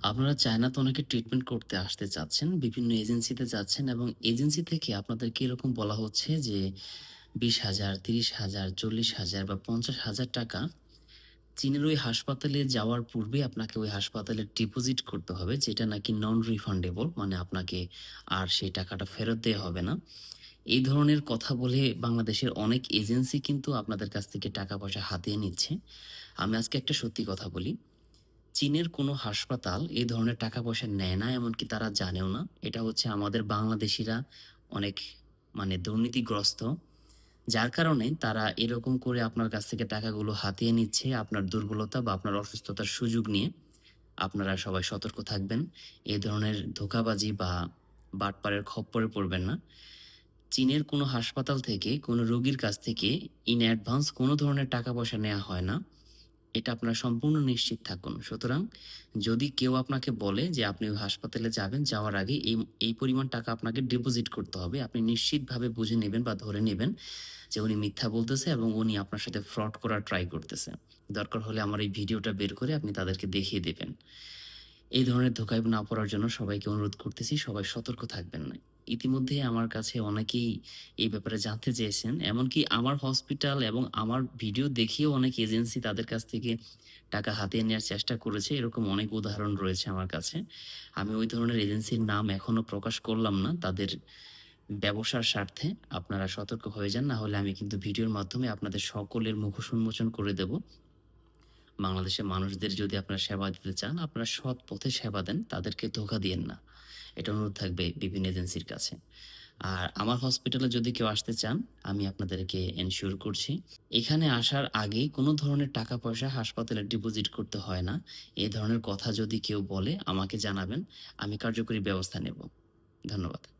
আপনারা চায়নাতে অনেকে ট্রিটমেন্ট করতে আসতে চাচ্ছেন। বিভিন্ন এজেন্সিতে যাচ্ছেন এবং এজেন্সি থেকে আপনাদেরকে এরকম বলা হচ্ছে যে ২০,০০০, ৩০,০০০, ৪০,০০০ বা ৳৫০,০০০ চীনের ওই হাসপাতালে যাওয়ার পূর্বে আপনাকে ওই হাসপাতালে ডিপোজিট করতে হবে, যেটা নাকি নন রিফান্ডেবল। মানে আপনাকে আর সেই টাকাটা ফেরত দেয়া হবে না। এই ধরনের কথা বলে বাংলাদেশের অনেক এজেন্সি কিন্তু আপনাদের কাছ থেকে টাকা-পয়সা হাতিয়ে নিচ্ছে। আমি আজকে একটা সত্যি কথা বলি। চীনের কোনো হাসপাতাল এই ধরনের টাকা-পয়সা নেয় না, এমনকি তারা জানেও না। এটা হচ্ছে আমাদের বাংলাদেশিরা অনেক দুর্নীতিগ্রস্ত। যার কারণে তারা এরকম করে আপনার কাছ থেকে টাকাগুলো হাতিয়ে নিচ্ছে আপনার দুর্বলতা বা আপনার অসুস্থতার সুযোগ নিয়ে। আপনারা সবাই সতর্ক থাকবেন। এ ধরনের ধোঁকাবাজি বা বাটপারের খপ্পরে পড়বেন না। চীনের কোনো হাসপাতাল থেকে কোনো রোগীর কাছ থেকে ইন অ্যাডভান্স কোনো ধরনের টাকা-পয়সা নেয়া হয় না। এটা আপনারা সম্পূর্ণ নিশ্চিত থাকুন। সুতরাং যদি কেউ আপনাকে বলে যে আপনি ওই হাসপাতালে যাবেন, যাওয়ার আগে এই পরিমাণ টাকা আপনাকে ডিপোজিট করতে হবে। আপনি নিশ্চিতভাবে বুঝে নিবেন বা ধরে নিবেন যে উনি মিথ্যা বলতেছে এবং উনি আপনার সাথে ফ্রড করার ট্রাই করতেছে। দরকার হলে আমার এই ভিডিওটা বের করে আপনি তাদেরকে দেখিয়ে দিবেন। এই ধরনের ধোঁকায় না পড়ার জন্য সবাইকে অনুরোধ করতেছি, সবাই সতর্ক থাকবেন। ইতিমধ্যে আমার কাছে অনেকেই এই ব্যাপারে জানতে চেয়েছেন। এমনকি আমার হসপিটাল এবং আমার ভিডিও দেখেও অনেক এজেন্সি তাদের কাছ থেকে টাকা হাতিয়ে নেয়ার চেষ্টা করেছে। এরকম অনেক উদাহরণ রয়েছে আমার কাছে। আমি ওই ধরনের এজেন্সির নাম এখনো প্রকাশ করলাম না। তাদের ব্যবসার স্বার্থে আপনারা সতর্ক হয়ে যান। না হলে আমি কিন্তু ভিডিওর মাধ্যমে আপনাদের সকলের মুখোশ উন্মোচন করে দেব। বাংলাদেশের মানুষদের যদি আপনারা সেবা দিতে চান, আপনারা সৎ পথে সেবা দেন, তাদেরকে ধোঁকা দিয়েন না। এটা অনুরোধ থাকবে বিভিন্ন এজেন্সির কাছে। আর আমার হসপিটালে যদি কেউ আসতে চান, আমি আপনাদেরকে এনশিওর করছি। এখানে আসার আগেই কোনো ধরনের টাকা-পয়সা হাসপাতালে ডিপোজিট করতে হয় না। এ ধরনের কথা যদি কেউ বলে আমাকে জানাবেন। আমি কার্যকরী ব্যবস্থা নেব। ধন্যবাদ।